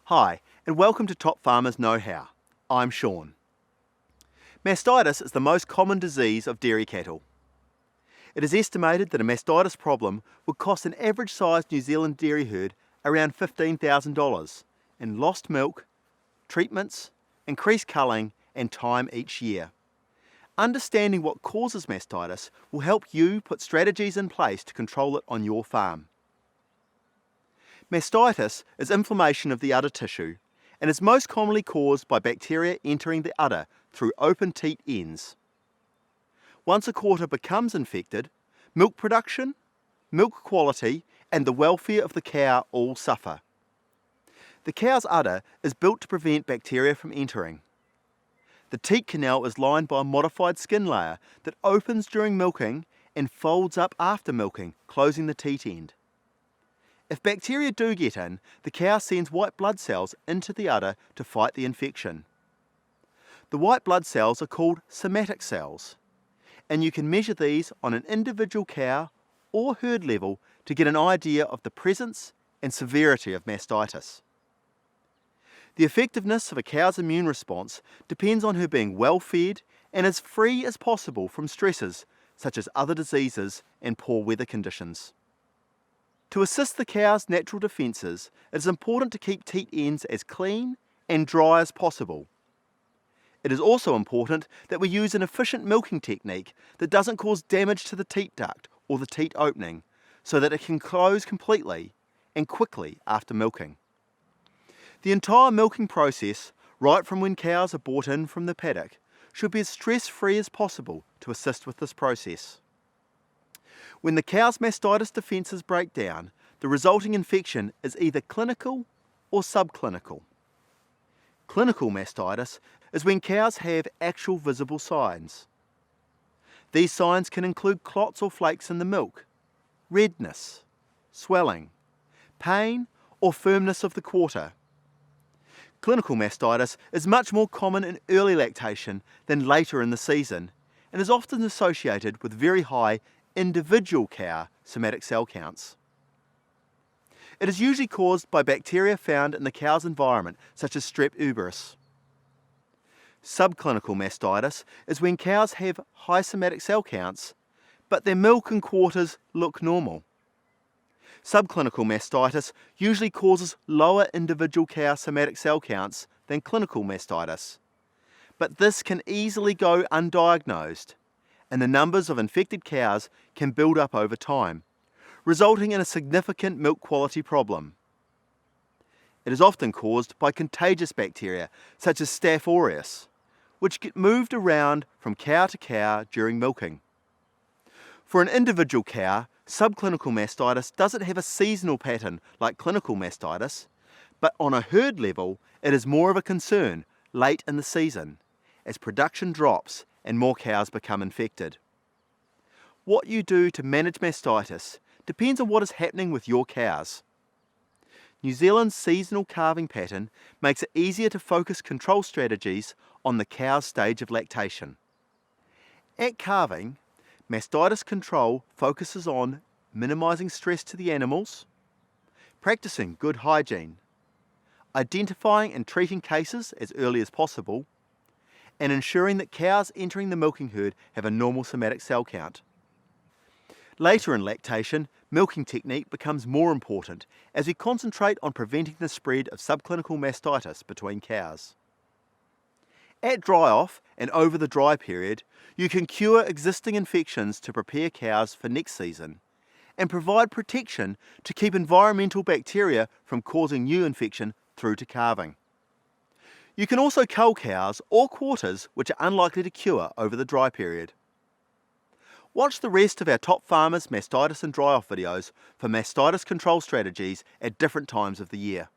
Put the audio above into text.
Hi, and welcome to Top Farmers Know How. I'm Sean. Mastitis is the most common disease of dairy cattle. It is estimated that a mastitis problem would cost an average-sized New Zealand dairy herd around $15,000 in lost milk, treatments, increased culling and time each year. Understanding what causes mastitis will help you put strategies in place to control it on your farm. Mastitis is inflammation of the udder tissue and is most commonly caused by bacteria entering the udder through open teat ends. Once a quarter becomes infected, milk production, milk quality and the welfare of the cow all suffer. The cow's udder is built to prevent bacteria from entering. The teat canal is lined by a modified skin layer that opens during milking and folds up after milking, closing the teat end. If bacteria do get in, the cow sends white blood cells into the udder to fight the infection. The white blood cells are called somatic cells, and you can measure these on an individual cow or herd level to get an idea of the presence and severity of mastitis. The effectiveness of a cow's immune response depends on her being well fed and as free as possible from stresses such as other diseases and poor weather conditions. To assist the cow's natural defences, it is important to keep teat ends as clean and dry as possible. It is also important that we use an efficient milking technique that doesn't cause damage to the teat duct or the teat opening, so that it can close completely and quickly after milking. The entire milking process, right from when cows are brought in from the paddock, should be as stress-free as possible to assist with this process. When the cow's mastitis defences break down, the resulting infection is either clinical or subclinical. Clinical mastitis is when cows have actual visible signs. These signs can include clots or flakes in the milk, redness, swelling, pain or firmness of the quarter. Clinical mastitis is much more common in early lactation than later in the season and is often associated with very high individual cow somatic cell counts. It is usually caused by bacteria found in the cow's environment, such as Strep uberis. Subclinical mastitis is when cows have high somatic cell counts, but their milk and quarters look normal. Subclinical mastitis usually causes lower individual cow somatic cell counts than clinical mastitis, but this can easily go undiagnosed, and the numbers of infected cows can build up over time, resulting in a significant milk quality problem. It is often caused by contagious bacteria such as Staph aureus, which get moved around from cow to cow during milking. For an individual cow, subclinical mastitis doesn't have a seasonal pattern like clinical mastitis, but on a herd level it is more of a concern late in the season as production drops and more cows become infected. What you do to manage mastitis depends on what is happening with your cows. New Zealand's seasonal calving pattern makes it easier to focus control strategies on the cow's stage of lactation. At calving, mastitis control focuses on minimising stress to the animals, practicing good hygiene, identifying and treating cases as early as possible, and ensuring that cows entering the milking herd have a normal somatic cell count. Later in lactation, milking technique becomes more important as we concentrate on preventing the spread of subclinical mastitis between cows. At dry-off and over the dry period, you can cure existing infections to prepare cows for next season and provide protection to keep environmental bacteria from causing new infection through to calving. You can also cull cows or quarters which are unlikely to cure over the dry period. Watch the rest of our Top Farmers mastitis and dry-off videos for mastitis control strategies at different times of the year.